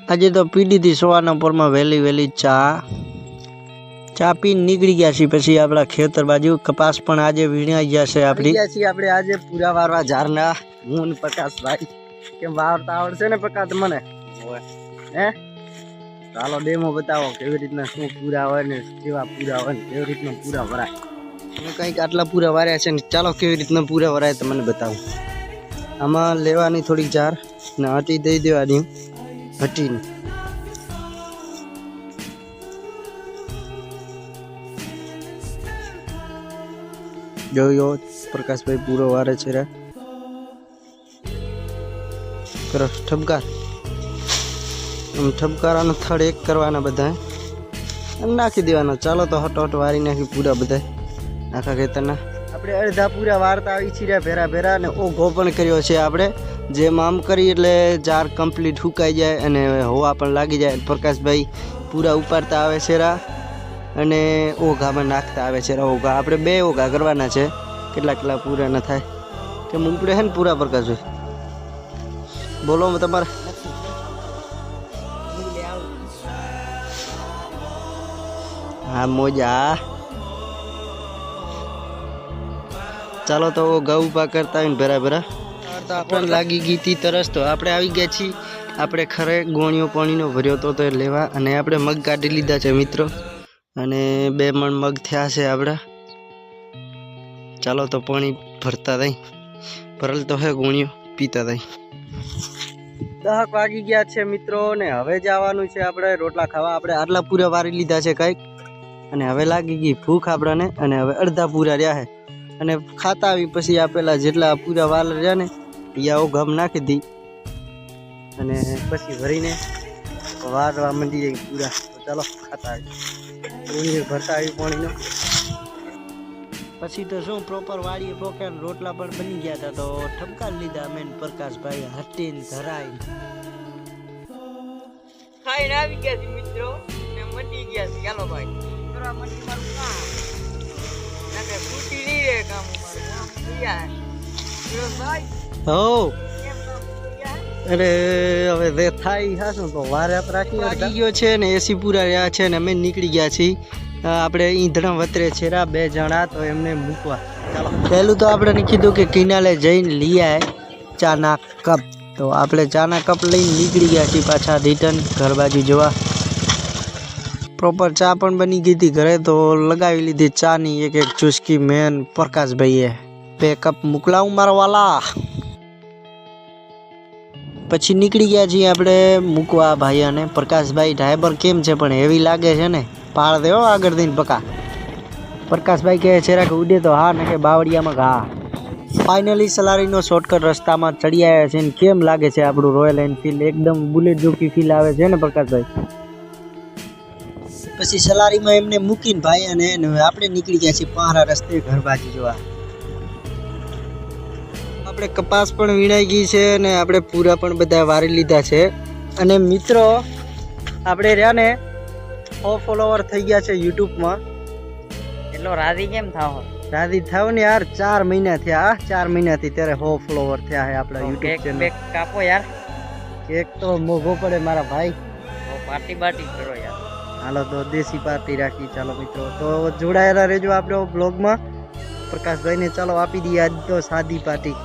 આજે તો પીડી હતી સવારના પોરમાં વહેલી ચા પીને નીકળી ગયા છીએ પછી આપણા ખેતર બાજુ કપાસ પણ આજે વીણાઈ ગયા છે આપણી આપણે આજે પૂરા વારવા ઝારના હું ને પ્રકાશભાઈ કેમ વાવતા આવડશે ને પ્રકાશ મને હે ચાલો ડેમો બતાવો કેવી રીતના શું પૂરા હોય ને કેવા પૂરા હોય ને કેવી રીતના પૂરા ભરાય અમે કંઈક આટલા પૂરા વાર્યા છે ને ચાલો કેવી રીતના પૂરા ભરાય તો મને બતાવો આમાં લેવાની થોડીક ઝાર ને હટી દઈ દેવાની હટીને જોયો પ્રકાશભાઈ પૂરો વારે છે રે કરો ઠપકાર ઠપકારાનો થડ એક કરવાના બધા નાખી દેવાના ચાલો તો હટ વારી નાખી પૂરા બધા આખા ખેતરના આપણે અડધા પૂરા વારતા આવી છીએ ભેરા ને ઓઘો પણ કર્યો છે આપણે જેમ આમ કરી એટલે ઝાર કમ્પ્લીટ સુકાઈ જાય અને હવા પણ લાગી જાય પ્રકાશભાઈ પૂરા ઉપાડતા આવે છે અને ઓઘામાં નાખતા આવે છે ઓઘા આપણે 2 ઓઘા કરવાના છે કેટલા પૂરા ન થાય કે ઉપડે છે ને પૂરા પ્રકાશભાઈ બોલો તમારે હા મોજા ચાલો તો ઘઉં ઉભા કરતા હોય ને ભેરા આપણને લાગી ગઈ હતી તરસ તો આપણે આવી ગયા છીએ આપણે ખરે ગોણીઓ પાણીનો ભર્યો તો લેવા અને આપણે મગ કાઢી લીધા છે મિત્રો અને 2 મણ મગ થયા છે આપણા ચાલો તો પાણી ભરતા થઈ ભરેલ તો હે ગોણીઓ પીતા થઈ 10 વાગી ગયા છે મિત્રો ને હવે જવાનું છે આપણે રોટલા ખાવા આપણે આટલા પૂરા વારી લીધા છે કંઈક અને હવે લાગી ગઈ ભૂખ આપણને અને હવે અડધા પૂરા રહ્યા છે અને ખાતા આવી પછી આપેલા જેટલા પૂરા વાલ રહ્યા ને યા ગમ નાખી દી અને પછી ભરીને વારવા માંડી જાય પૂરા ચાલો ખાતા આવી ભરતા આવી પાણીનો પછી તો શું પ્રોપર વાળીએ પોકે રોટલા પણ બની ગયા હતા તો ઠપકાર લીધા મેન પ્રકાશભાઈ હટીને ધરાઈ ખાઈને આવી ગયા છે મિત્રો ને મંડી ગયા છે ચાલો ભાઈ કરવા મંડી મારું કામ નાકે ફૂટી નહીં રે કામ મારું તૈયાર ભાઈ હો અરે હવે જે થાય હાશું તો વારે આપ રાખી ગયો છે ને એસી પૂરા રહ્યા છે ને અમે નીકળી ગયા છીએ આપણે ઈંધણા વતરે છે 2 જણા તો એમને મૂકવા ચાલો પહેલું તો આપણે કીધું કે કિનાલે જઈને લઈ આય ચાના કપ તો આપણે ચાના કપ લઈને નીકળી ગયા છીએ પાછા રિટર્ન ઘર બાજુ જવા પ્રોપર ચા પણ બની ગઈ હતી ઘરે તો લગાવી લીધી ચાની એક ચુસ્કી મેન પ્રકાશભાઈએ 2 કપ મોકલાવું મારા વાલા પછી નીકળી ગયા છીએ આપણે મૂકવા ભાઈ અને પ્રકાશભાઈ ડ્રાઈવર કેમ છે પણ હેવી લાગે છે ને પાડ દેવો આગળ દઈને પકા પ્રકાશભાઈ કહે છે કે ઉડે તો હા ને કે બાવળિયામાં ઘા ફાઇનલી સલારીનો શોર્ટકટ રસ્તામાં ચડી આવ્યા છે ને કેમ લાગે છે આપણું રોયલ એનફિલ્ડ એકદમ બુલેટ જોકી ફીલ આવે છે ને પ્રકાશભાઈ પછી સલારીમાં એમને મૂકીને ભાઈ અને આપણે નીકળી ગયા છીએ પહારા રસ્તે ઘર બાજુ જોવા આપણે કપાસ પણ વીણાઈ ગઈ છે અને આપણે પૂરા પણ બધા વારી લીધા છે અને મિત્રો આપણે રહ્યા ને 100 ફોલોવર થઈ ગયા છે યુટ્યુબમાં એટલો રાજી કેમ થાવ ને યાર 4 મહિના થયા 4 મહિનાથી ત્યારે 100 ફોલોવર થયા છે આપણા યુટ્યુબ ચેનલ કાપો યાર કેક તો મોઘો પડે મારા ભાઈ પાર્ટી કરો યાર હાલો તો દેશી પાર્ટી રાખી ચાલો મિત્રો તો જોડાયેલા રહેજો આપણે બ્લોગમાં પ્રકાશભાઈને ચાલો આપી દઈએ આજ તો સાદી પાર્ટી